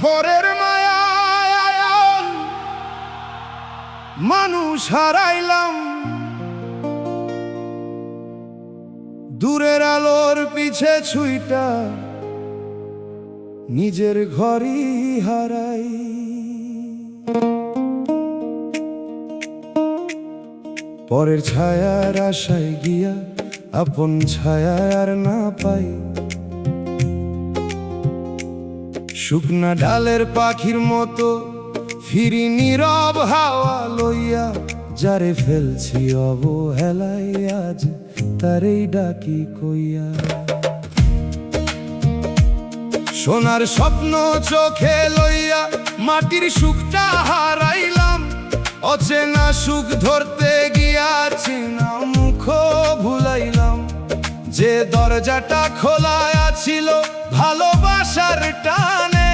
ভোরের মায়ায় মানুষ হারাইলাম, দূরের আলোর পিছে ছুইটা নিজের ঘরই হারাই। পরের ছায়ার আশায় গিয়া আপন ছায়া আর না পাই। শুকনা ডালের পাখির মতো ফিরি নীরব হাওয়া লইয়া, যারে ফেলছি অবহেলায় আজ তারেই ডাকি কইয়া। সোনার স্বপ্ন চোখে লইয়া মাটির সুখটা হারাইলাম, অচেনা সুখ ধরতে গিয়া চেনা মুখ ভুলাইলাম। যে দরজাটা খোলা ছিল ভালোবাসার টানে,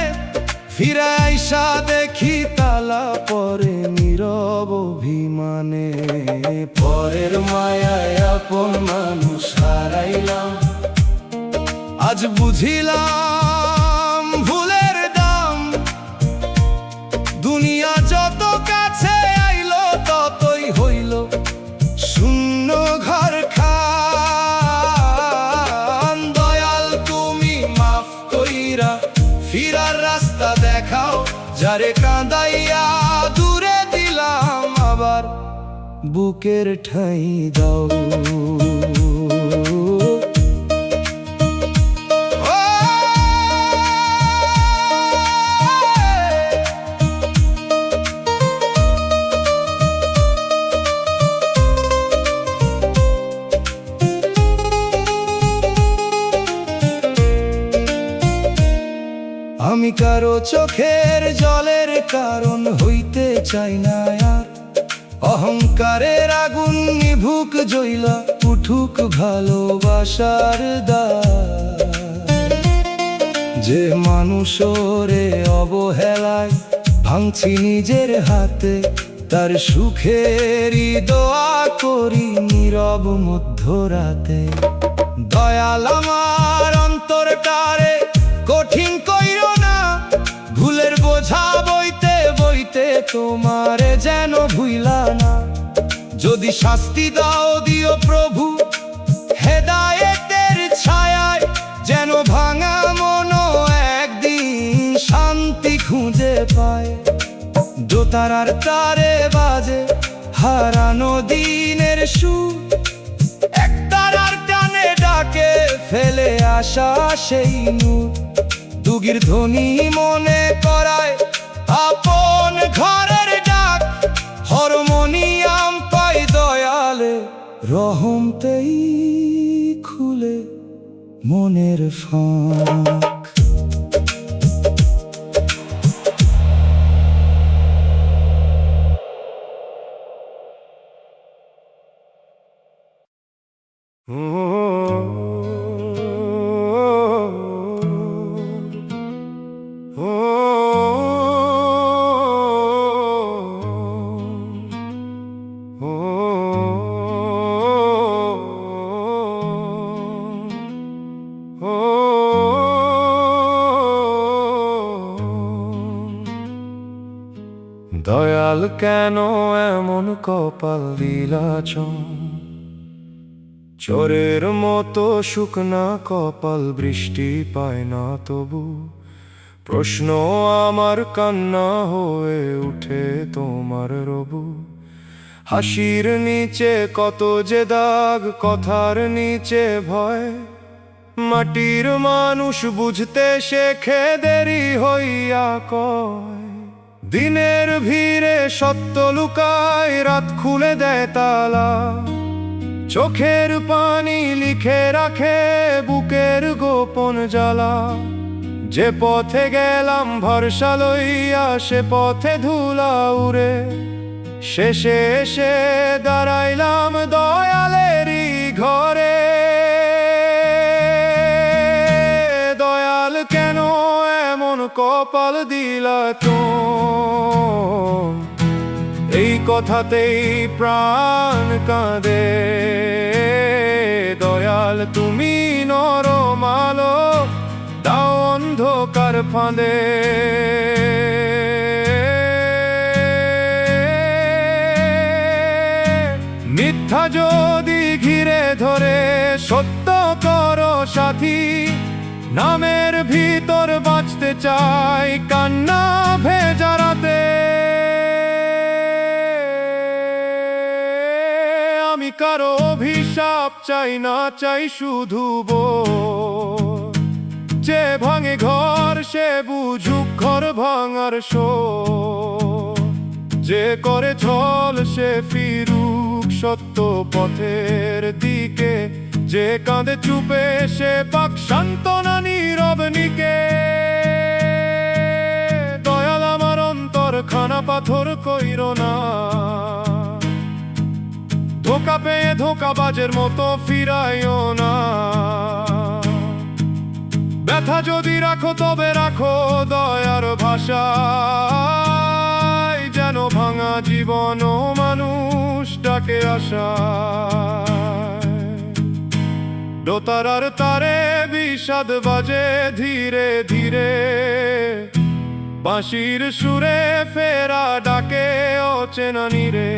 ফিরে আইসা দেখি তালা পরে নীরব অভিমানে। পরের মায়ায় আপন মানুষ হারাইলাম, আজ বুঝিলাম ভুলের দাম। দুনিয়া যত কাছে আইলো ততই হইল শূন্য ঘর খান। দয়াল তুমি মাফ কইরা ফিরার রাস্তা দেখাও, যারে কাঁদাইয়া দূরে দিলাম আবার বুকের ঠাঁই দাও। আমি কারো চোখের জলের কারণ হইতে চাই না আর, অহংকারের আগুন নিভুক জ্বলা উঠুক ভালোবাসার দ্বার। যে মানুষরে অবহেলায় ভাঙছি নিজের হাতে, তার সুখেরই দোয়া করি নীরব মধ্যরাতে। দয়াল আমার অন্তরটারে কঠিন কইরো না, ভুলের বোঝা বইতে বইতে তোমারে যেন ভুইলা না। যদি শাস্তি দাও দিও প্রভু হেদায়েতের ছায়ায়, যেন ভাঙা মনো একদিন শান্তি খুঁজে পায়। দোতারার তারে বাজে হারানো দিনের সুর, এক তারার টানে ডাকে ফেলে আসা সেই নূর। দুগির ধ্বনি মনে করায় আপন ঘরের ডাক, হারমোনিয়াম পাই দয়ালে রহমতেই খুলে মনের ফাঁক। দয়াল কেন এমন কপাল দিলাছ, চোরের মতো শুকনা কপাল বৃষ্টি পায় না তবু। প্রশ্ন আমার কান্না হয়ে উঠে তোমার রবু। হাসির নিচে কত যে দাগ, কথার নিচে ভয়। মাটির মানুষ বুঝতে শেখে দেরি হইয়া কয়। দিনের ভিড়ে সত্য লুকায়, রাত খুলে দেয় তালা। চোখের পানি লিখে রাখে বুকের গোপন জ্বালা। যে পথে গেলাম ভরসা লইয়া, সে পথে ধুলা উড়ে। শেষে এসে দাঁড়াইলাম দয়ালেরই ঘরে। দয়াল কেন এমন কপাল দিলা তোম, এই কথাতেই প্রাণ কাঁদে। দয়াল তুমি নরম আলো দাও অন্ধকার ফাঁদে। মিথ্যা যদি ঘিরে ধরে সত্য করো সাথী, নামের ভিতর বাঁচতে চাই কান্না ভেজা রাতে। আমি কারো অভিশাপ চাই না, চাই শুধু বোধ। যে ভাঙে ঘর সে বুঝুক ঘর ভাঙার শোধ। যে করে ছল সে ফিরুক সত্য পথের দিকে। যে কাঁদে চুপে সে পাক সান্ত্বনা নীরব নিকে। দয়াল আমার অন্তর খানা পাথর কইরো না, ধোকা পেয়ে ধোঁকাবাজের মতো ফিরাইও না। ব্যথা যদি রাখো তবে রাখো দয়ার ভাষায়, যেন ভাঙা জীবন ও মানুষ ডাকে আশায়। দোতারার তারে বিষাদ বাজে ধীরে ধীরে, বাঁশির সুরে ফেরা ডাকে অচেনা নীরে।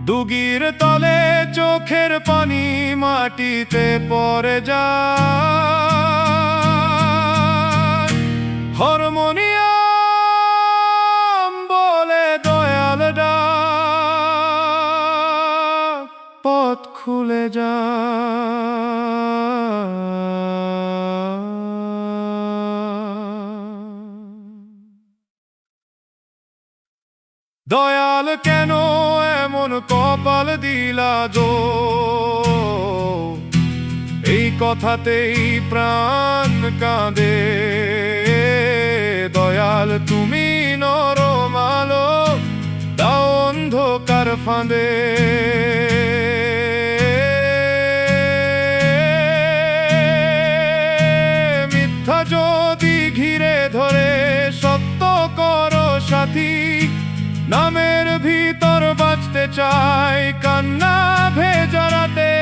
দুগির তলে চোখের পানি মাটিতে পড়ে যায়। হারমোনিয়াম বলে দয়াল ডাক, পথ খুলে যায়। দয়াল কেন এমন কপাল দিলা জো, এই কথাতেই প্রাণ কাঁদে। দয়াল তুমি নরম আলো দাও অন্ধকার ফাঁদে। মিথ্যা যদি ঘিরে ধরে সত্য করো সাথী, নামের ভিতর বাঁচতে চাই কান্না ভেজা রাতে।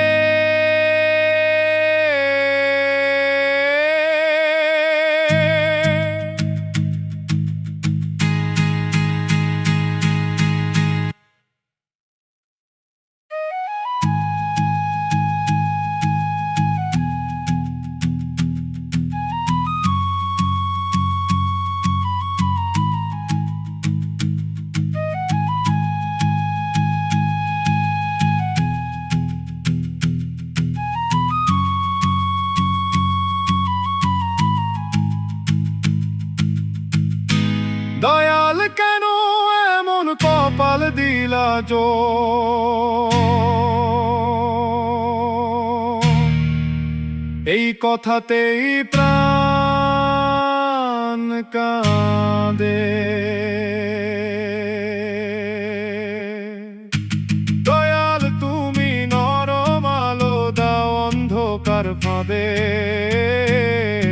দয়াল কেন এমন কপাল দিলা জো, এই কথাতেই প্রাণ কাঁদে। দয়াল তুমি নরম আলো দাও অন্ধকার ফাঁদে।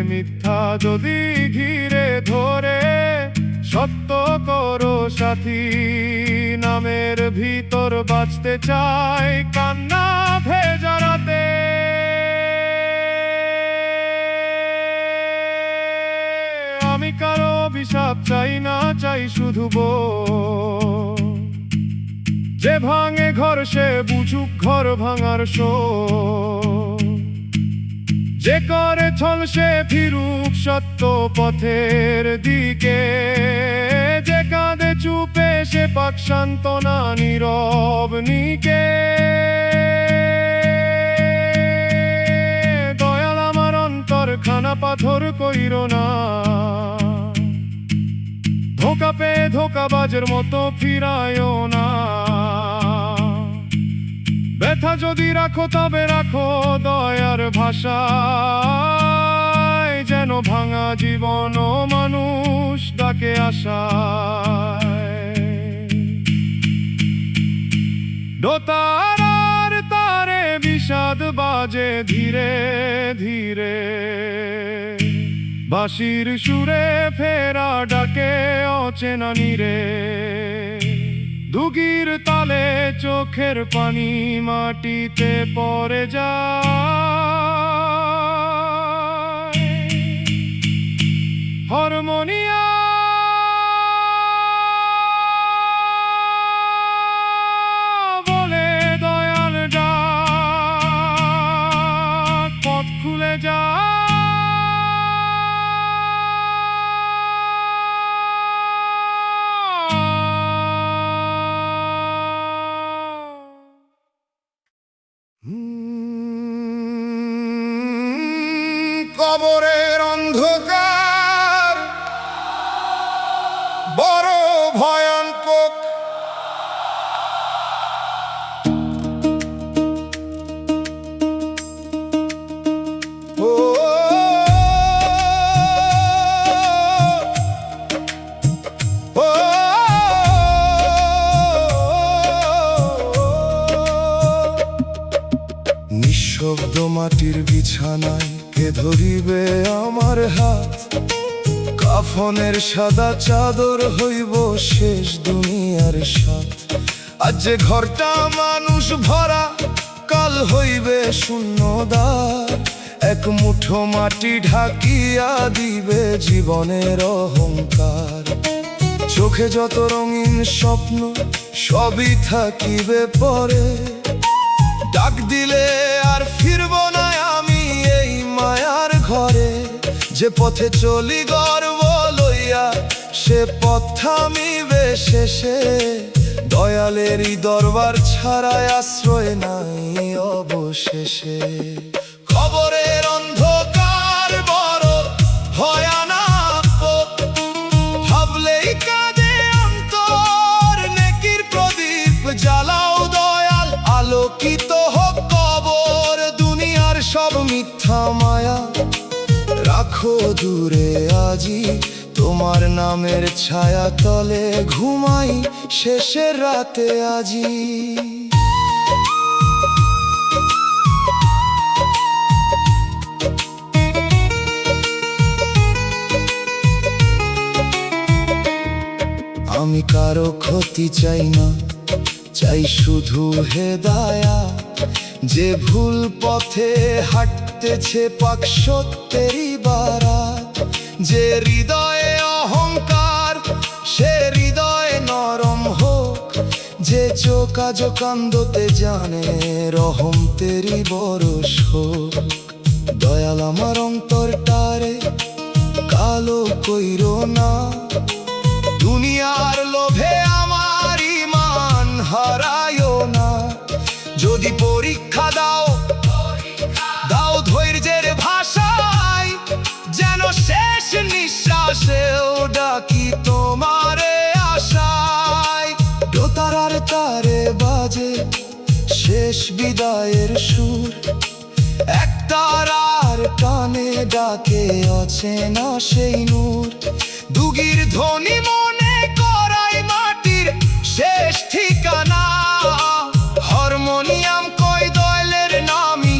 মিথ্যা যদি ঘিরে ধরে সত্য করো সাথী, নামের ভিতর বাঁচতে চাই কান্না ভেজা রাতে। আমি কারো অভিশাপ চাই না, চাই শুধু বোধ। যে ভাঙে ঘর সে বুঝুক ঘর ভাঙার শোধ। যে করে ছল সে ফিরুক সত্য পথের দিকে। যে কাঁদে চুপে সে পাক সান্ত্বনা নীরব নিকে। দয়াল আমার অন্তর খানা পাথর কইরো না, ধোকা পেয়ে ধোঁকাবাজের মতো ফিরাইও না। ব্যথা যদি রাখো তবে রাখো দয়ার ভাষায়, যেন ভাঙা জীবন ও মানুষ ডাকে আশায়। দোতারার তারে বিষাদ বাজে ধীরে ধীরে, বাঁশির সুরে ফেরা ডাকে অচেনা নীরে। দুগির তালে চোখের পানি মাটিতে পড়ে যায় হারমোনিয়া বলে দয়াল ডাক পথ খুলে যায় কবরের অন্ধকার বড় ভয়ঙ্কর ও ও নিঃশব্দ মাটির বিছানায় কে ধরিবে আমার হাত কাফনের সাদা চাদর হইব শেষ দুনিয়ার সাথ আজ যে ঘরটা মানুষ ভরা কাল হইবে শূন্যদ্বার এক মুঠো মাটি ঢাকিয়া দিবে জীবনের অহংকার চোখে যত রঙিন স্বপ্ন সবই থাকিবে পরে ডাক দিলে আর ফিরব না আমি এই মায়ার ঘরে যে পথে চলি গর্ব লইয়া সে পথ থামিবে শেষে দয়ালেরই দরবার ছাড়াই আশ্রয় নাই অবশেষে কবরের অন্ধকার বড় ভয়ানক ভাবলেই কাঁদে অন্তর নেকির প্রদীপ জ্বালাও দয়াল আলোকিত হোক কবর দুনিয়ার সব মিথ্যা মায়া রাখো দূরে আজি তোমার নামের ছায়া তলে ঘুমাই শেষের রাতে আজি আমি কারো ক্ষতি চাই না চাই শুধু হেদায়াত যে ভুল পথে হাঁটতেছে পাক সত্যেরই বারাত যে হৃদয়ে অহংকার সে হৃদয় নরম হোক যে চোখ আজ কান্দতে জানে রহম তেরি বড় শোক দয়াল আমার অন্তরটারে কালো কইরো না দুনিয়ার লোভে আমার ঈমান হারায়ো না যদি পরীক্ষা দাও দাও ধৈর্যের ভাষায় যেন শেষ নিঃশ্বাসেও ডাকি তোমারে আশায় দোতারার তারে বাজে শেষ বিদায়ের সুর এক তারার টানে ডাকে অচেনা সেই নূর দুগির ধ্বনি মনে করাই মাটির শেষ ঠিকানা হারমোনিয়াম কই দয়ালের নামই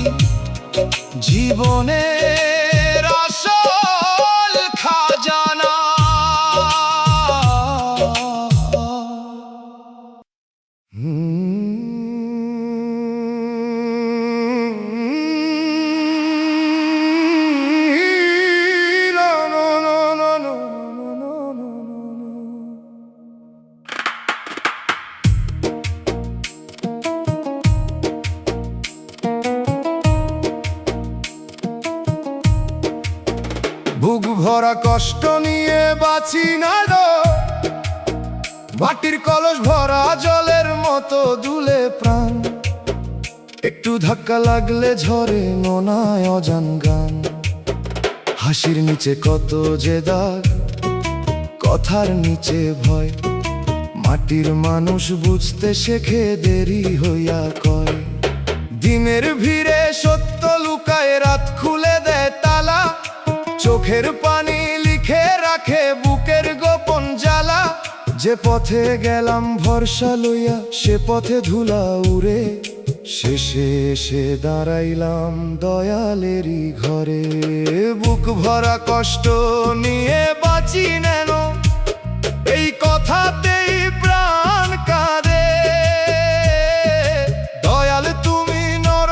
জীবনের আসল খাজানা বুক ভরা কষ্ট নিয়ে বাঁচি না গো মাটির কলস ভরা জলের মতো দুলে প্রাণ একটু ধাক্কা লাগলে ঝরে নোনায় অজান গান হাসির নিচে কত যে দাগ কথার নিচে ভয় মাটির মানুষ বুঝতে শেখে দেরি হইয়া কয় দিনের ভিড়ে সত্য লুকায় রাত খুলে দেয় তালা চোখের পানি লিখে রাখে বুকের গোপন জ্বালা যে পথে গেলাম ভরসা লইয়া সে পথে ধুলা উড়ে শেষে এসে দাঁড়াইলাম দয়ালেরই ঘরে বুক ভরা কষ্ট নিয়ে বাঁচি নেন এই কথাতেই প্রাণ কাঁদে দয়াল তুমি নর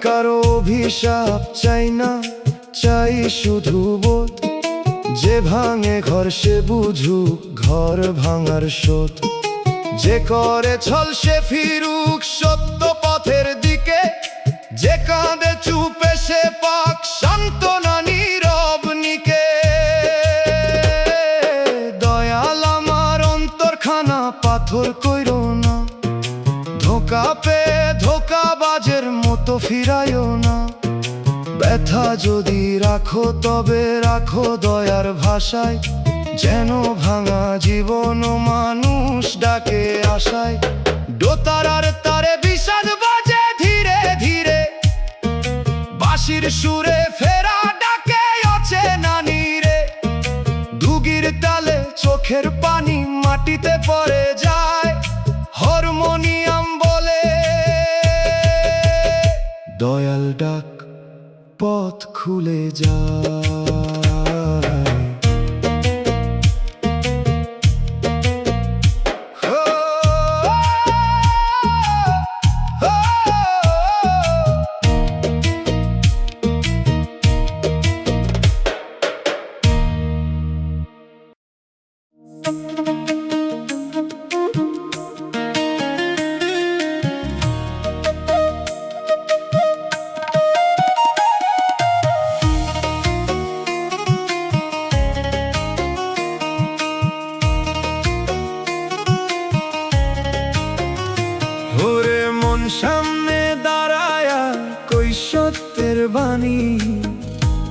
কারো অভিশাপ চাই না, চাই শুধু বোধ। যে ভাঙে ঘর সে বুঝুক ঘর ভাঙার শোধ। যে করে ছল সে ফিরুক সত্য পথের দিকে। যে কাঁদে চুপে সে পাক সান্ত্বনা নীরব নিকে। দয়াল আমার অন্তরখানা পাথর কইরো না, ধোঁকা পেয়ে ধোঁকাবাজের মতো ফিরাইও না। ব্যথা যদি রাখো তবে রাখো দয়ার ভাষায়। যেন ভাঙা জীবন মানুষ ডাকে আশায়। দোতারার তারে বিষাদ বাজে ধীরে ধীরে, বাঁশির সুরে ফেরা ডাকে অচেনা নীরে। দুগির তালে চোখের পানি মাটিতে পড়ে যায়। হারমোনিয়াম বলে দয়াল ডাক, পথ খুলে যায়। ওরে মন সামনে দাঁড়ায়া কই সত্যের বাণী।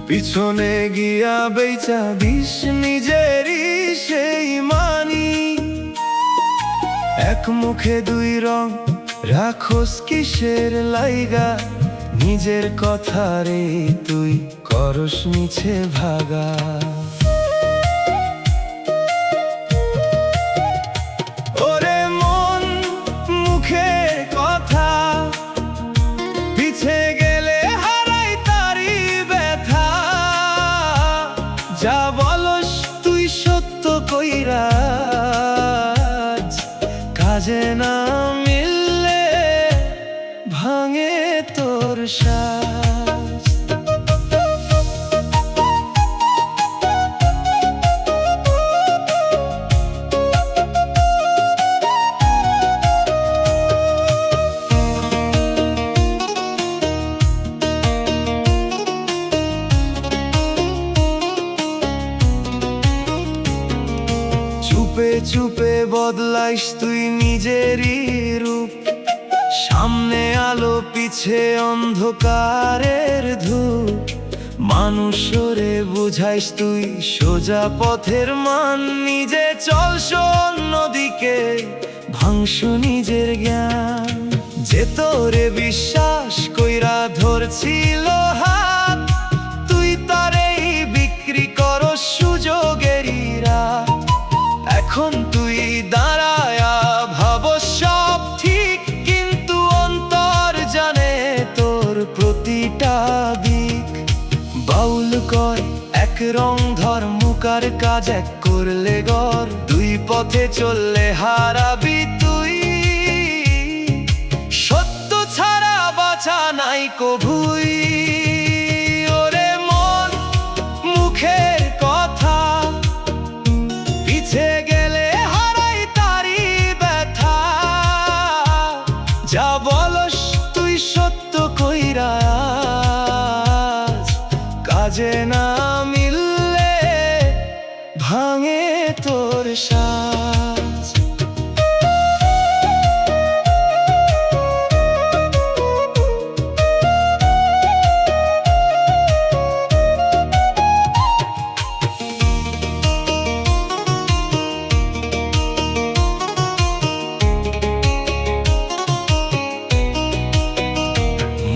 পিছনে গিয়া বেচা দিস নিজেরই সেই মানি। এক মুখে দুই রং রাখোস কিসের লাইগা। নিজের কথা রে তুই করস মিছে ভাগা। ওরে মন মুখের কথা, পিছে গেলে হারাই তারি ব্যথা। যা বলস তুই সত্য কইরা, কাজে না মিললে ভাঙে তোর শ্বাস। চুপে চুপে বদলাইস তুই নিজেরই রূপ। সামনে আলো পিছে অন্ধকারের ধূপ। মানুষরে বুঝাইস তুই সোজা পথের মান। নিজে চলস অন্যদিকে ভাঙস নিজের জ্ঞান। যে তোরে বিশ্বাস কইরা ধরছিল হাত, তুই তারেই বিক্রি করস সুযোগেরই রাত। এখন তুই দাঁড়ায়া ভাবস সব ঠিক, কিন্তু অন্তর জানে তোর প্রতিটা দিক। বাউল কর এক রং ধর, মুকার কাজ এক করলে গর। দুই পথে চললে হারাবি তুই, সত্য ছাড়া বাঁচা নাই কভুই। ওরে মন মুখের কথা, পিছে গেলে হারাই তারি ব্যথা। যা বলস তুই সত্য কইরা, কাজে না মিললে ভাঙে তোর শ্বাস।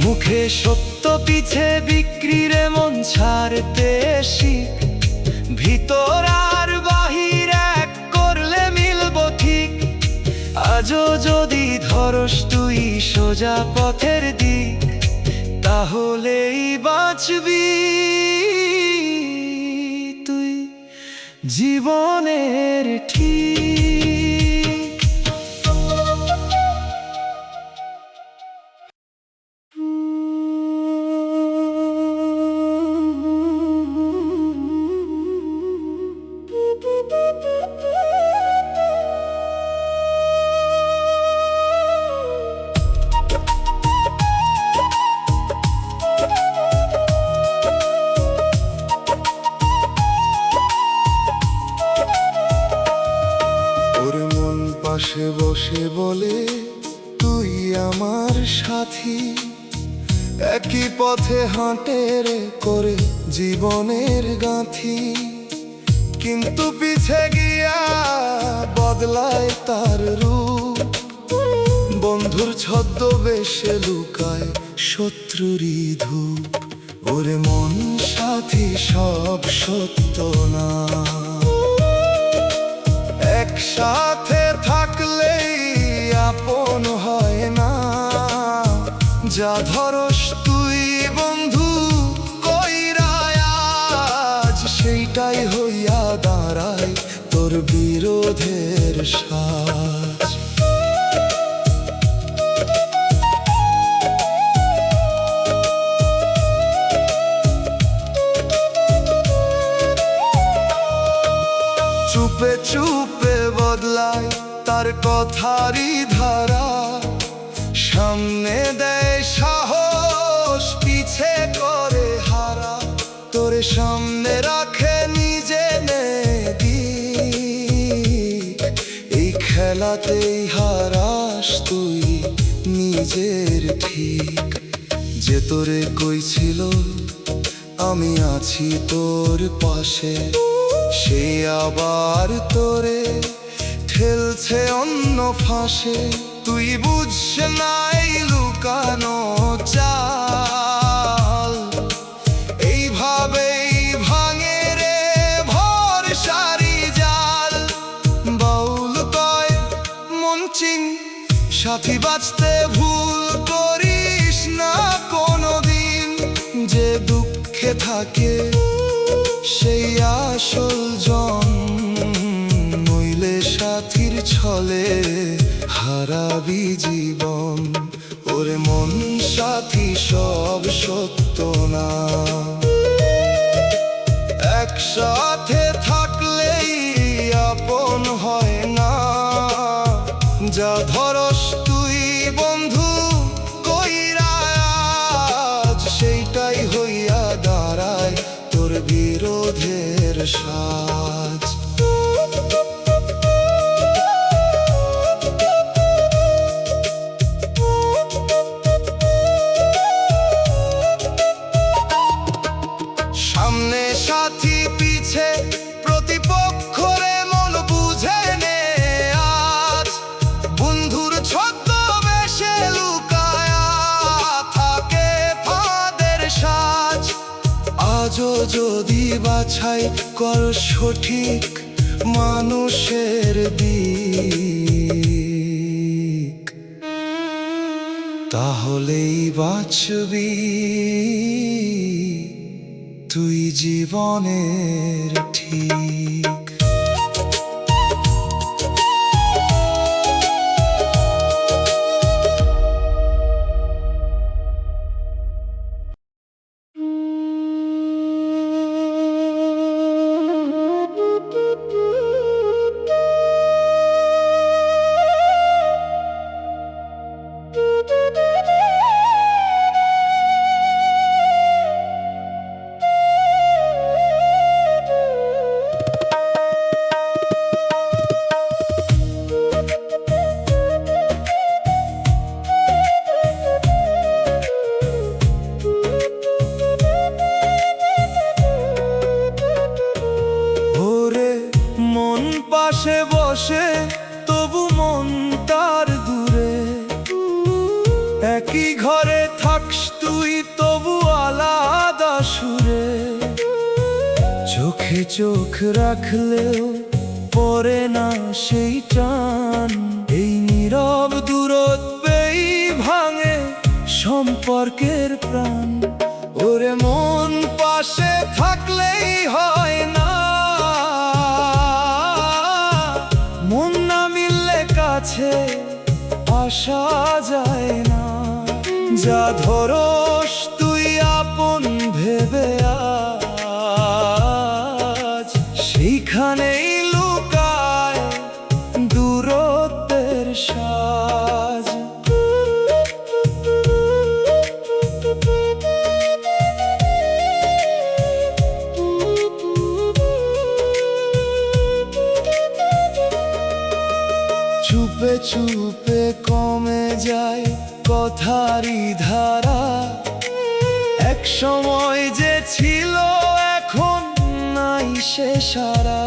মুখে সত্য পিছে বিক্রির মন ছাড়তে শিখ। ভিতর আর বাহির এক করলে মিলব ঠিক। আজও যদি ধরস তুই সোজা পথের দিক, তাহলেই বাঁচবি তুই জীবনের ঠিক। বসে বলে তুই আমার সাথী, একই পথে হাঁটে রে করে জীবনের গাঁথি। কিন্তু পিছে গিয়া বদলায় তার রূপ, বন্ধুর ছদ্মবেশে লুকায় শত্রুরই ধূপ। ওরে মন সাথী সব সত্য না, একসাথে থাকলেই আপন হয় না। যা ধরস তুই বন্ধু কইরা আজ, সেইটাই হইয়া দাঁড়ায় তোর বিরোধের সাজ। চুপে চুপে বদলায় তার কথারই ধারা, সামনে দেয় সাহস পিছে করে হারা। তোরে সামনে রাখে নিজে দিক, এই খেলাতেই হারাস তুই নিজের ঠিক। যে তোরে কইছিল আমি আছি তোর পাশে, সে আবার তোরে ঠেলছে অন্য ফাঁসে। তুই বুঝছ নাই লুকানো চাল, এইভাবেই ভাঙে রে ভরসারি জাল। বাউল কয় মন চিন সাথী বাঁচতে ভুল করিস না কোনোদিন। যে দুঃখে থাকে সেই আসল জন, নইলে সাথীর ছলে হারাবি জীবন। ওরে মন সাথী সব সত্য না, একসাথে থাকলেই আপন হয় না। যা ধরস তুই বন্ধু কইরা আজ, সেইটাই হইয়া দাঁড়ায় তোর বিরোধের সাজ। সামনে সাথী পিছে প্রতিপক্ষ রে মন বুঝে নে আজ। বন্ধুর ছদ্মবেশে লুকায়া থাকে ফাঁদের সাজ। আজও যদি বাছাই কর সঠিক মানুষের দিক, তাহলেই বাঁচবি তুই জীবনের ঠিক। পাশে বসে তবু মন তার দূরে, একই ঘরে থাকস তুই তবু আলাদা সুরে। চোখে চোখ রাখলেও পরে না সেই টান, এই নীরব দূরত্বেই ভাঙে সম্পর্কের প্রাণ। ওরে মন পাশে থাকলেই হয় না, মন না মিললে কাছে আসা যায় না। যা ধরস তুই আপন ভেবে আজ, সেইখানেই লুকায় দূরত্বের সাজ। চুপ চুপে চুপে কমে যায় কথারই ধারা। এক সময় যে ছিল এখন নাই সে সারা।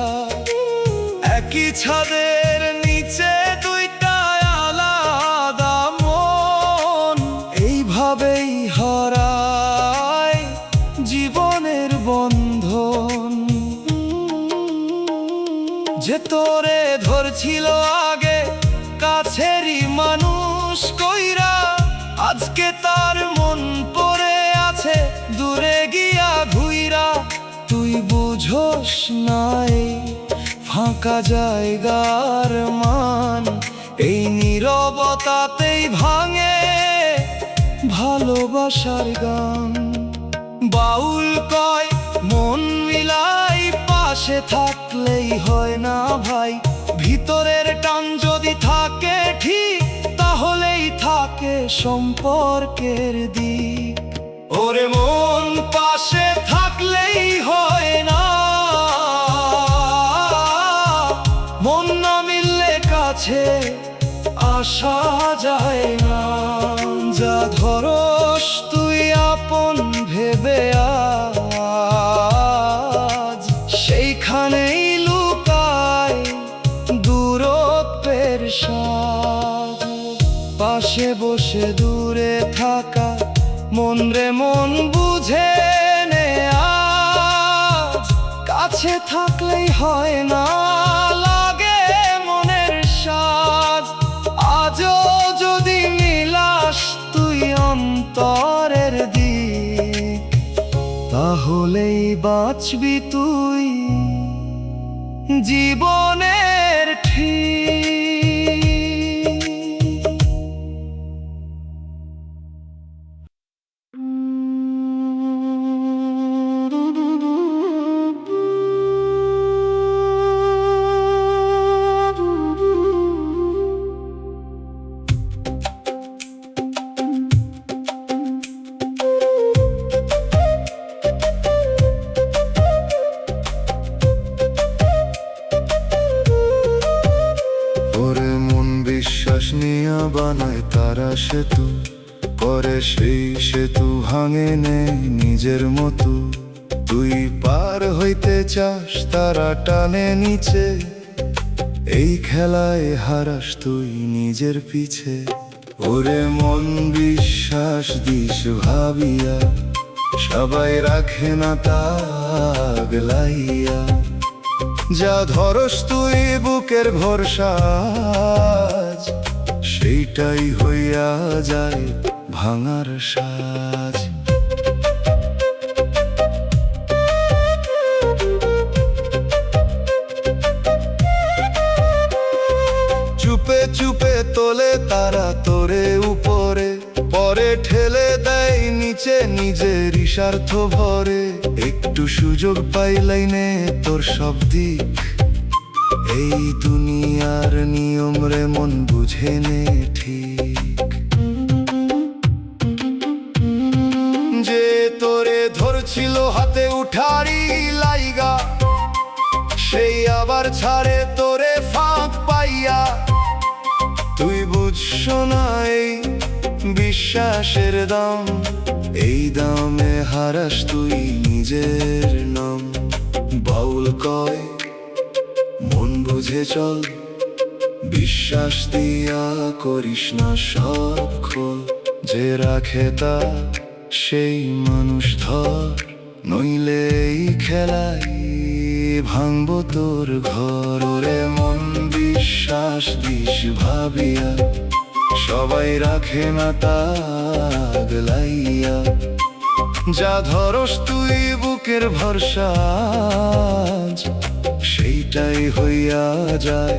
একই ছাদের নিচে দুইটা আলাদা মন, এইভাবেই হারায় জীবনের বন্ধন। যে তোরে ধরছিল আগে কাছেরই মানুষ কইরা, আজকে তার মন পড়ে আছে দূরে গিয়া ঘুইরা। তুই বুঝোস নাই ফাঁকা জায়গার মান, এই নীরবতাতেই ভাঙে ভালোবাসার গান। বাউল কয় মন মিলাই পাশে থাকলেই হয় না ভাই, ভিতরের টান যদি থাকে ঠিক তাহলেই থাকে সম্পর্কের দিক। ওরে মন পাশে থাকলেই হয় না, মন না মিললে কাছে আসা যায় না। যা ধরস তুই আপন ভেবে আজ, সেইখানেই লুকায় দূরত্বের স্বাদ। পাশে বসে দূরে থাকা মন রে মন বুঝে নে আজ, কাছে থাকলেই হয় না লাগে মনের সাজ। আজও যদি মিলাস তুই অন্তরের দিক, তাহলেই বাঁচবি তুই জীবনের ঠিক। বানায় তারা সেতু, পরে সেই সেতু ভাঙে নেই নিজের মতো। তুই পার হইতে চাস তারা টানে নিচে, এই খেলায় হারাস তুই নিজের পিছে। ওরে মন বিশ্বাস দিস ভাবিয়া, সবাই রাখে না তাগলাইয়া। যা ধরস তুই বুকের ভরসা, সেইটাই হইয়া যায় ভাঙার সাজ। চুপে চুপে তোলে তারা তোরে উপরে, পরে ঠেলে দেয় নিচে নিজের স্বার্থ ভরে। একটু সুযোগ পাইলাই নে তোর সব দিক, এই দুনিয়ার নিয়ম রে মন বুঝে নে ঠিক। যে তোরে ধরছিল হাতে উঠারি লাইগা, সেই আবার ছাড়ে তোরে ফাঁক পাইয়া। তুই বুঝছ না এই বিশ্বাসের দাম, এই দামে হারাস তুই নিজের নাম। বাউল কয় মন বুঝে চল, বিশ্বাস দিয়া করিস না সব খোল। যে রাখে তা সেই মানুষ ধর, নইলে এই খেলাই ভাঙবো তোর ঘর। ওরে মন বিশ্বাস দিস ভাবিয়া, সবাই রাখে না তাগলাইয়া। যা ধরস তুই বুকের ভরসা, সেইটাই হইয়া যায়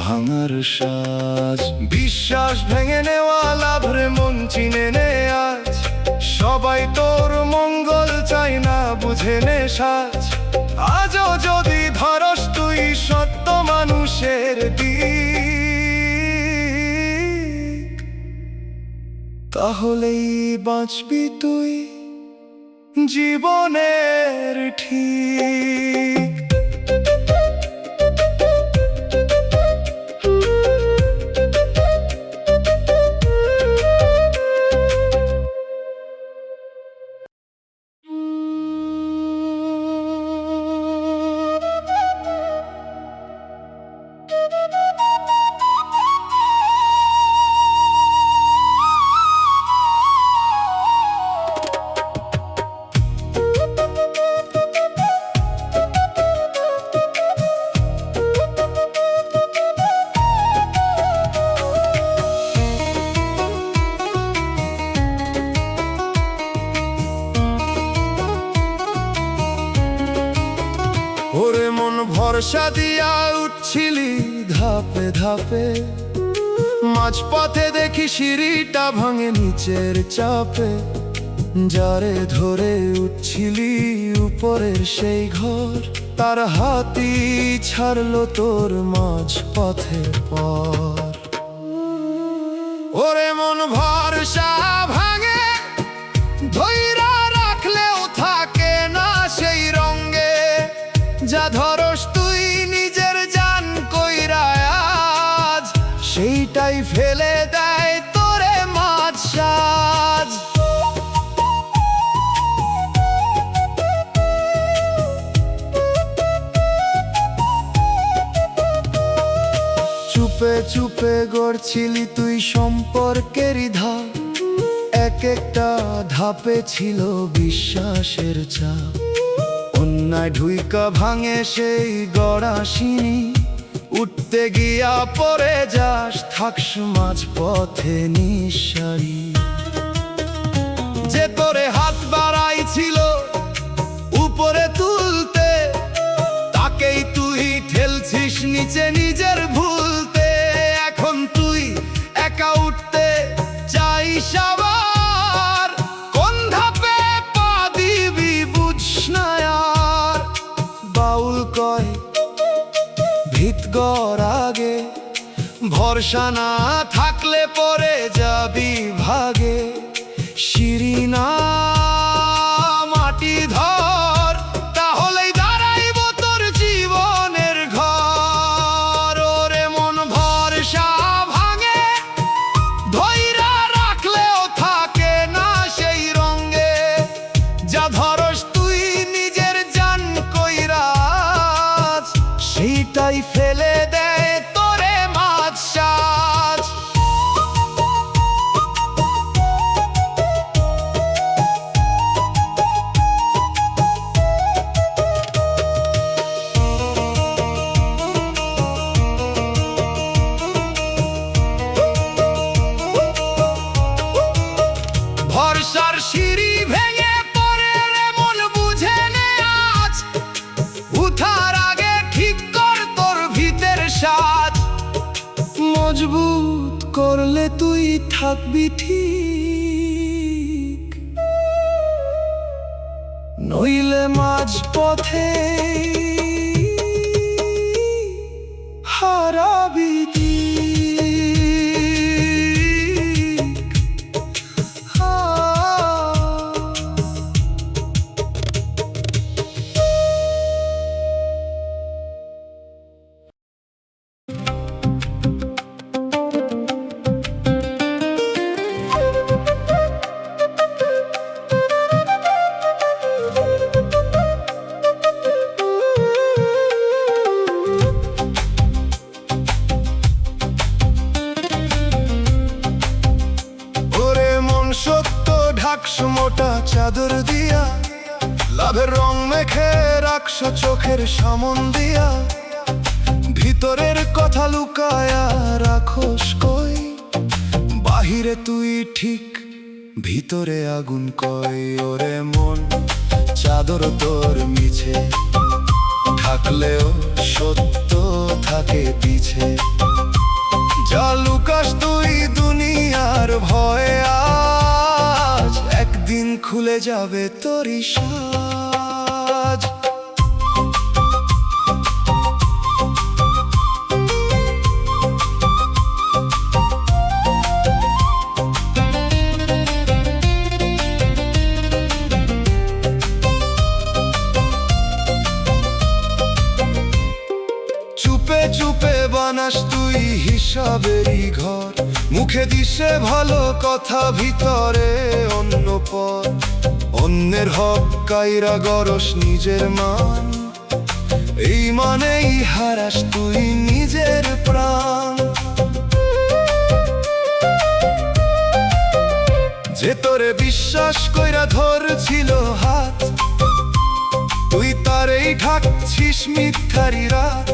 ভাঙার সাজ। বিশ্বাস ভেঙে নেওয়া লাভ রে মন চিনে নে আজ, সবাই তোর মঙ্গল চাই না বুঝে নে সাজ। আজও যদি ধরস তুই সত্য মানুষের দিক, তাহলেই বাঁচবি তুই জীবনের ঠিক। ভরসা দিয়া উঠছিলি ধাপে ধাপে, মাঝপথে দেখি সিঁড়িটা ভাঙে নিচের চাপে। যারে ধরে উঠছিলি উপরের সেই ঘর, তার হাতি ছাড়লো তোর মাঝপথের পর। ওরে মন ভরসা ভাঙে, ধৈরা রাখলেও থাকে না সেই রঙ্গে। যা ধরস তুই নিজের জান কইরা আজ, সেইটাই ফেলে দেয় তোরে মাঝ সাজ। চুপে চুপে গড়ছিলি তুই সম্পর্কেরই ধাপ, এক একটা ধাপে ছিল বিশ্বাসের চাপ। অন্যায় ঢুইকা ভাঙে সেই গড়া সিঁড়ি, উঠতে গিয়া পরে যাস থাকস মাঝ পথে নিঃসারী। যে তোরে হাত বাড়াইছিল উপরে তুলতে, তাকেই তুই ঠেলছিস নিচে নিজের ভুলতে। এখন তুই একা উঠতে চাইস আবার, কোন ধাপে পা দিবি বুঝস না আর। বাউল কয় ভিত গড় আগে, ভরসা না থাকলে পরে যাবি ভাগে। সিঁড়ি না মাটি ধর, তাহলেই দাঁড়াইব তোর জীবনের ঘর। ওরে মন ভরসা ভাঙে, ধৈরা রাখলেও থাকে না সেই রঙ্গে। যা ধরস তুই নিজের জান কইরা আজ, সেইটাই ফেলে দেয় তোরে মাঝ সাজ। ভরসার সিঁড়ি ভেঙে পড়ে রে মন বুঝে নে আজ, উঠার আগে ঠিক কর তোর ভিতের সাজ। মজবুত করলে তুই থাকবি ঠিক, নইলে মাঝ পথে হারাবি দিক। মোটা চাদর দিয়া, লাভের রং মেখে রাখছ চোখের সামন দিয়া। ভিতরের কথা লুকায়া রাখোস কই, বাহিরে তুই ঠিক ভিতরে আগুন কই। ওরে মন চাদর তোর মিছে থাকলেও সত্য থাকে পিছে। যা লুকাস তুই দুনিয়ার ভয়ে আজ, একদিন খুলে যাবে তোরই সাজ। চুপে চুপে বানাস তুই হিসাবেরই ঘর, মুখে দিশে ভালো কথা ভিতরে অন্য পর। অন্যের হক কাইরা গরস নিজের মান, এই মানেই হারাস তুই নিজের প্রাণ। যে তোরে বিশ্বাস কইরা ধরছিল হাত, তুই তারেই ঢাকছিস মিথ্যারি রাত।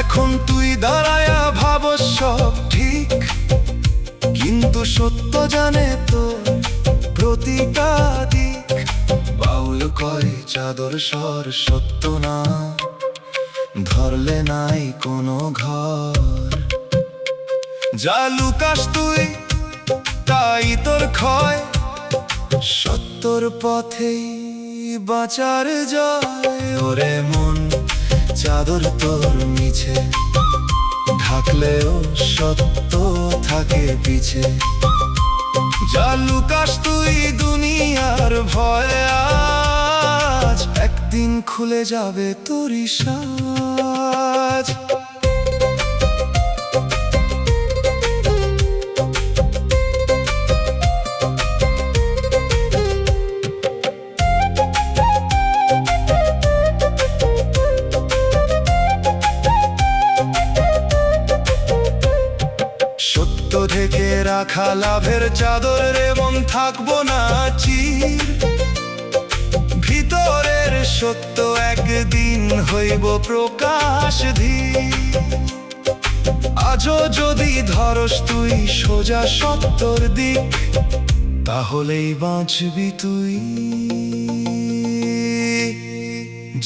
এখন তুই দাঁড়ায়া ভাবস সব ঠিক, কিন্তু সত্য জানে তো প্রতিটা দিক। বাউল কয় চাদর সর সত্য না, ধরলে নাই কোনো ঘর। যা লুকাস তুই তাই তোর ক্ষয়, সত্যর পথেই বাঁচার জয়। ওরে মন চাদর তোর মিছে, ঢাকলেও সত্য থাকে পিছে। যা লুকাস তুই দুনিয়ার ভয়, আজ একদিন খুলে যাবে তোরই সাজ। সত্য থেকে রাখা লাভের চাদর রে মন, থাকবো না চির। ভিতরের সত্য একদিন হইব প্রকাশ ধীর। আজও যদি ধরস তুই সোজা সত্যর দিক, তাহলেই বাঁচবি তুই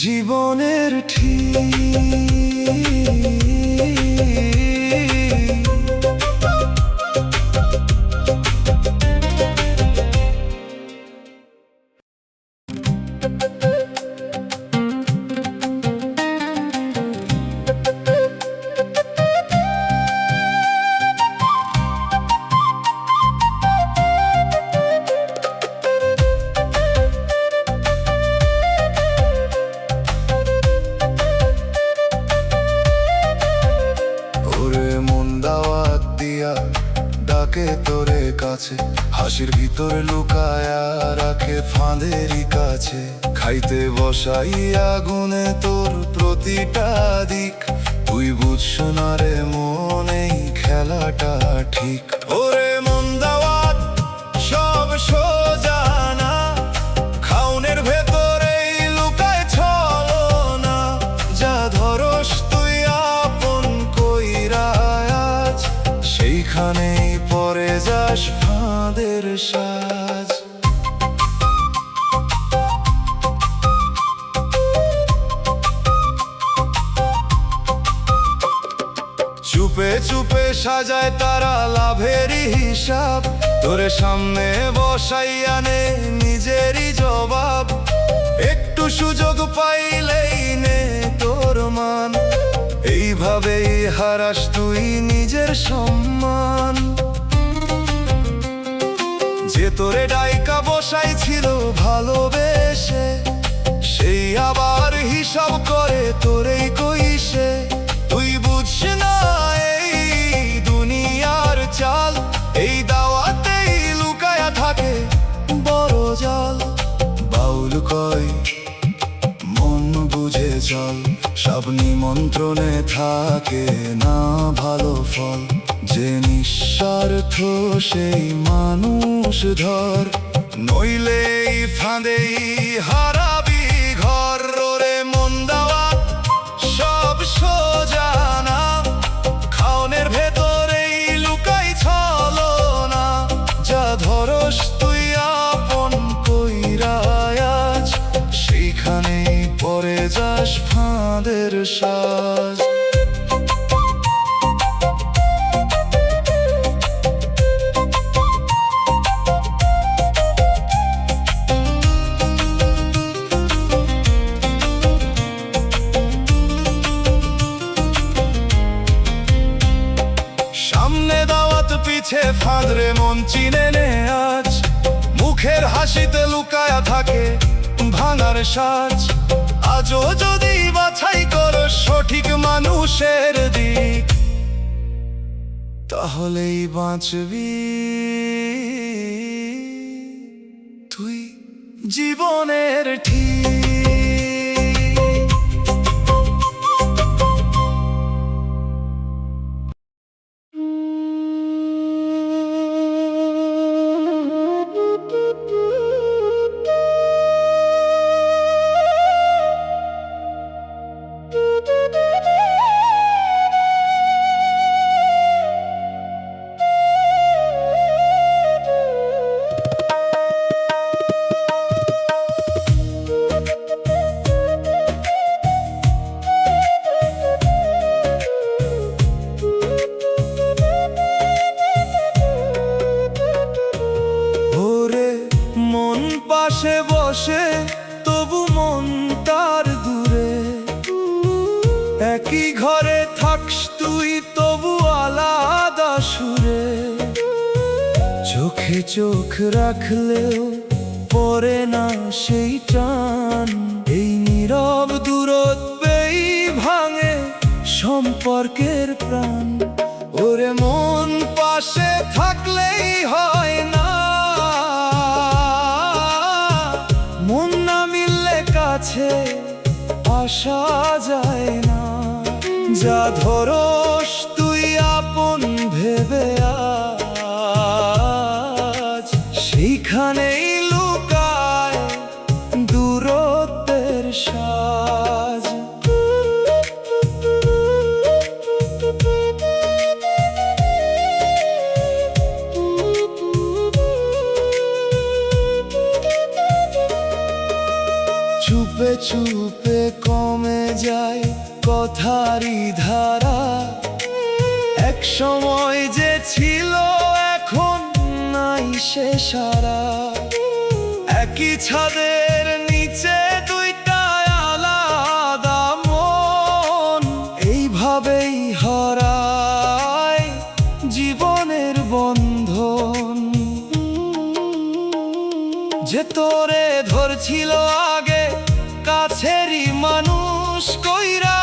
জীবনের ঠিক। ডাকে তোরে কাছে, হাসির ভিতর লুকায়া রাখে ফাঁদেরই কাছে। খাইতে বসাই আগুনে তোর প্রতিটা দিক, তুই বুঝছ না রে মন এই খেলাটা ঠিক। ওরে মন দাওয়াত সব সোজা না, খাউনের ভেতরেই লুকায় ছলনা। যা ধরস তুই আপন কইরা আজ, সেইখানেই পরে যাস ফাঁদের সাজ। চুপে চুপে সাজায় তারা লাভেরই হিসাব, তোরে সামনে বসাইয়া নে নিজেরই জবাব। একটু সুযোগ পাইলেই নে তোর মান, এইভাবেই হারাস তুই নিজের সম্মান। যে তোরে ডাইকা বসাই ছিল ভালোবেসে, সেই আবার হিসাব করে তোরেই কইসে। তুই বুঝছ না এই দুনিয়ার চাল, এই দাওয়াতেই লুকায়া থাকে বড় জাল। বাউল কয় মন বুঝে চল, সব নিমন্ত্রণে থাকে না ভালো ফল। যে নিঃস্বার্থ সেই মানুষ ধর, নইলে এই ফাঁদেই হারাবি ঘর। ওরে মন দাওয়াত সব সোজা না, খাওনের ভেতরেই লুকাই ছলনা। যা ধরস তুই আপন কইরা আজ, সেইখানেই পরে যাস ফাঁদের সাজ। সামনে দাওয়াত পিছে ফাঁদ রে মন চিনে নে আজ, মুখের হাসিতে লুকায়া থাকে ভাঙার সাজ। আজও যদি বাছাই কর সঠিক মানুষের দিক, তাহলেই বাঁচবি তুই জীবনের ঠিক। একই ঘরে থাকস তুই তবু আলাদা সুরে, চোখে চোখ রাখলেও পরে না সেই টান। এই নীরব দূরত্বেই ভাঙে সম্পর্কের প্রাণ। ওরে মন পাশে থাকলেই হয় না, মন না মিললে কাছে আসা যায় না। যা ধরস তুই আপন ভেবে আজ, সেইখানেই লুকায় দূরত্বের সাজ। চুপে চুপে কমে যায় কথারই ধারা, এক সময় যে ছিল এখন নাই সে সারা। একই ছাদের নিচে দুইটা আলাদা মন, এইভাবেই হারায় জীবনের বন্ধন। যে তোরে ধরছিল আগে কাছেরই মানুষ কইরা,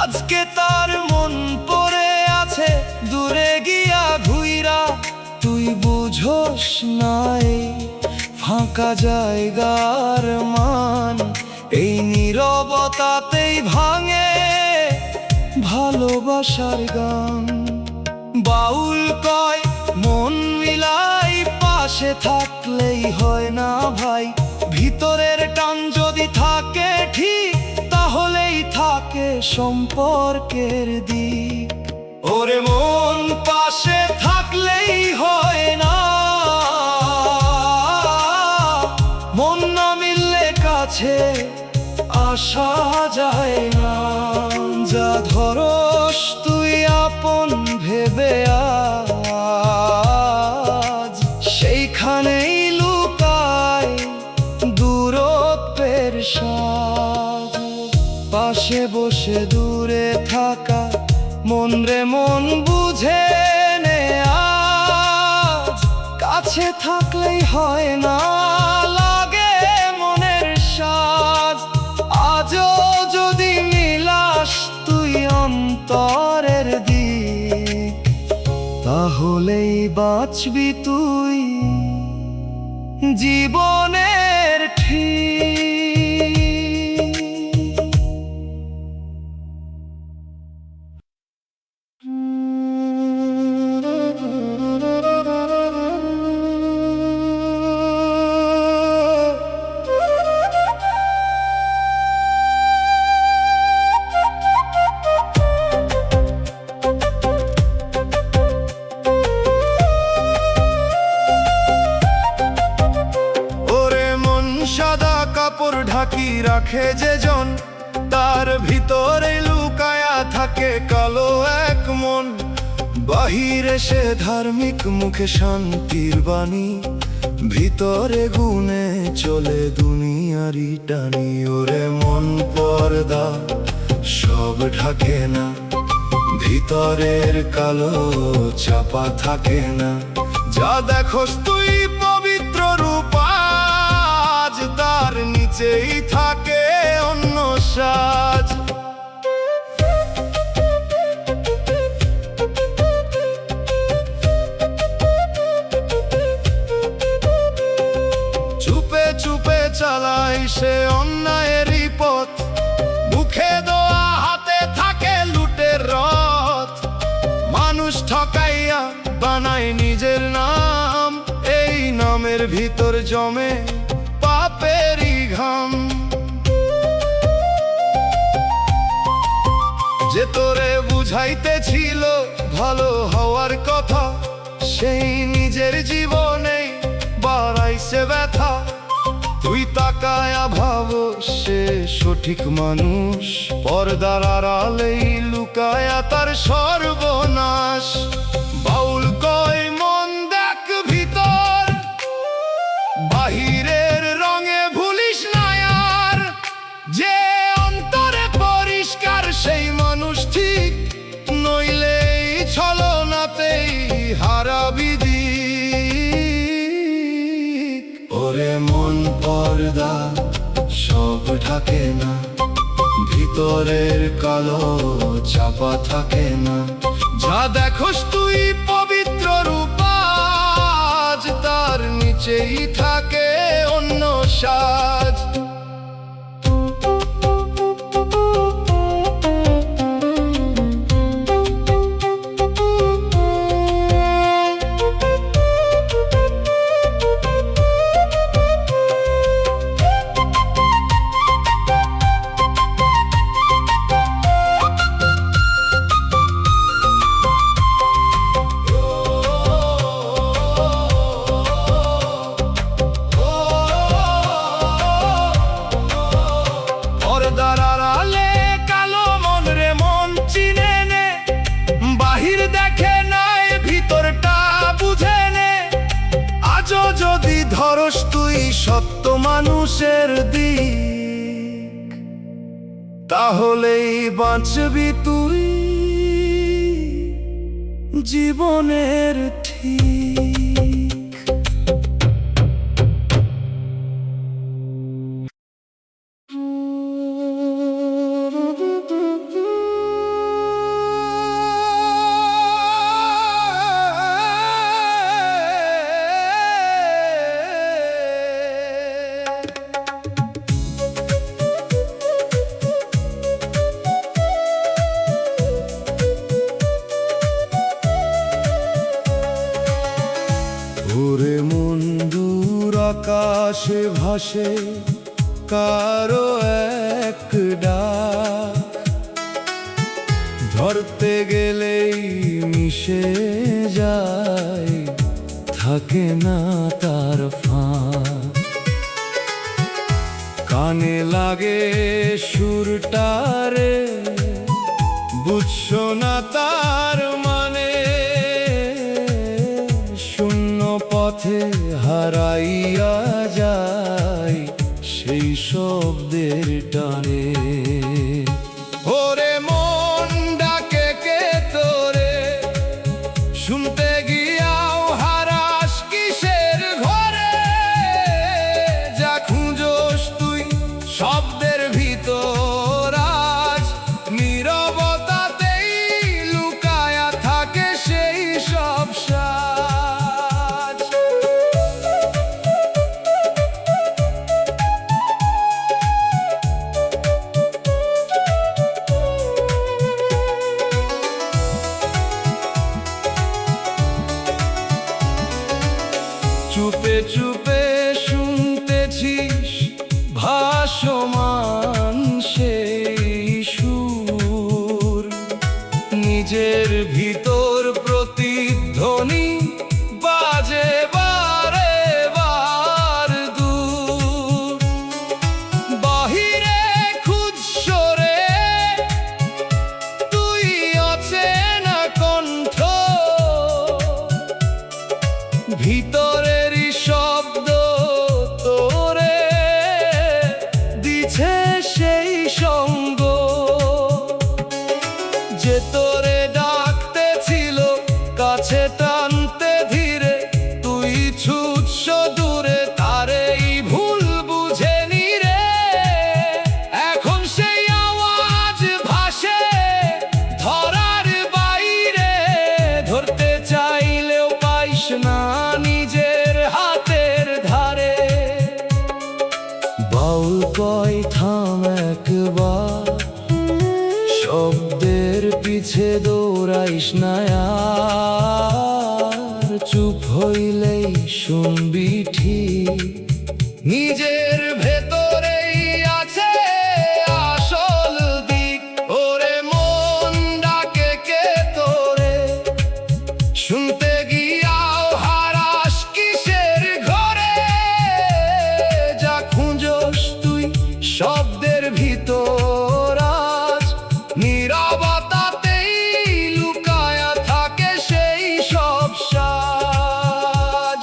আজকে তার মন পড়ে আছে দূরে গিয়া ঘুইরা। তুই বুঝোস নাই ফাঁকা জায়গার মান, এই নীরবতাতেই ভাঙে ভালোবাসার গান। বাউল কয় মন মিলাই পাশে থাকলেই হয় না ভাই, ভিতরের টান যদি থাকে ঠিক তাহলেই থাকে সম্পর্কের দিক। ওরে মন পাশে থাকলেই হয় না, মন না মিললে কাছে আসা যায় না। যা ধরস তুই আপন ভেবে আজ, সেইখানেই লুকায় দূরত্বের সাজ। পাশে বসে দূরে থাকা মন রে মন বুঝে নে আজ, কাছে থাকলেই হয় না লাগে মনের সাজ। আজও যদি মিলাস তুই অন্তরের দিক, তাহলেই বাঁচবি তুই জীবনের ঠিক। সাদা কাপড় ঢাকি রাখে যে জন, তার ভিতরে লুকায়া থাকে কালো এক মন। বাহিরে সে ধার্মিক মুখে শান্তির বাণী, ভিতরে গুনে চলে দুনিয়ারি টানি। ওরে মন পর্দা সব ঢাকে না, ভিতরের কালো চাপা থাকে না। যা দেখোস তুই পবিত্র রূপা, তার নিচেই থাকে অন্য সাজ। চুপে চুপে চালাই সে অন্যায়েরই পথ, মুখে দোয়া হাতে থাকে লুটের রথ। মানুষ ঠকাইয়া বানায় নিজের নাম, এই নামের ভিতর জমে পাপেরই ঘাম। যে তোরে বুঝাইতেছিল ভালো হওয়ার কথা, সেই নিজের জীবনে বাড়াইছে ব্যথা। তুই তাকায়া ভাবো সে সঠিক মানুষ, পর্দার আড়ালেই লুকায়া তার সর্বনাশ। বাউল কয় মন দেখ ভিতর, বাহিরের রঙে ভুলিস না আর। যে অন্তরে পরিষ্কার সেই মানুষ থাকে না, ভিতরের কালো চাপা থাকে না। যা দেখোস তুই পবিত্র রূপ, আজ তার নিচেই থাকে অন্য সাজ। পর্দার আড়ালে কালো মন রে মন চিনে নে, বাহির দেখে নাই ভিতরটা বুঝে নে। আজও যদি ধরস তুই সত্য মানুষের দিক, তাহলেই বাঁচবি তুই জীবনের ঠিক। ওরে মন দূর আকাশে ভাসে কারো এক ডাক, ধরতে গেলেই মিশে যায়, থাকে না তার ফাঁক। কানে লাগে সুরটারে, বুঝছো না তার মানে, শূন্য পথে হারাইয়া যায় সেই শব্দের টানে। ওরে মন ডাকে কে তোরে, শুনতে গিয়াও হারাস কিসের ঘরে। যা খুঁজোস তুই শব্দের ভিতর, আজ নীরবতাতেই লুকায়া থাকে সেই সব সাজ। চুপে চুপে শুনতেছিস ভাসমান সেই সুর, নিজের ভিতর প্রতিধ্বনি বাজে বারে বার দূর। বাহিরে খুঁজছো রে তুই অচেনা কণ্ঠ, ভিতরেরই শব্দ তোরে দিছে সেই সঙ্গ। যে তোরে ডাকতে ছিল কাছে টানতে ধীরে, তুই ছুটছ দূরে তারেই ভুল বুঝে নিরে। এখন সেই আওয়াজ ভাসে ধরার বাইরে, ধরতে চাইলেও পাইস না নিজের হাতের ধারে। বাউল কয় থাম একবার, শব্দের পিছে দৌড়াইস না আর, চুপ হইলেই শুনবি ঠিক নিজের ভেতরেই আছে আসল দিক। ওরে মন ডাকে কে তোরে, শুনতে গিয়াও হারাস কিসের ঘরে। যা খুঁজোস তুই শব্দের ভিতর, আজ নীরবতাতেই লুকায়া থাকে সেই সব সাজ।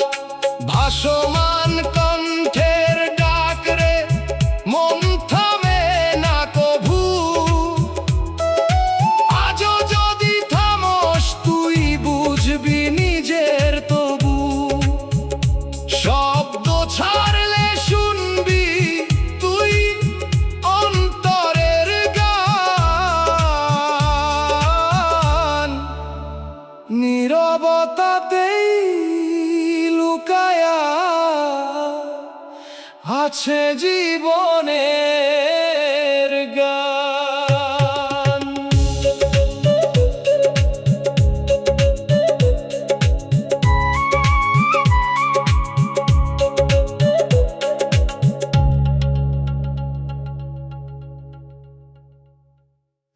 আছে জীবনে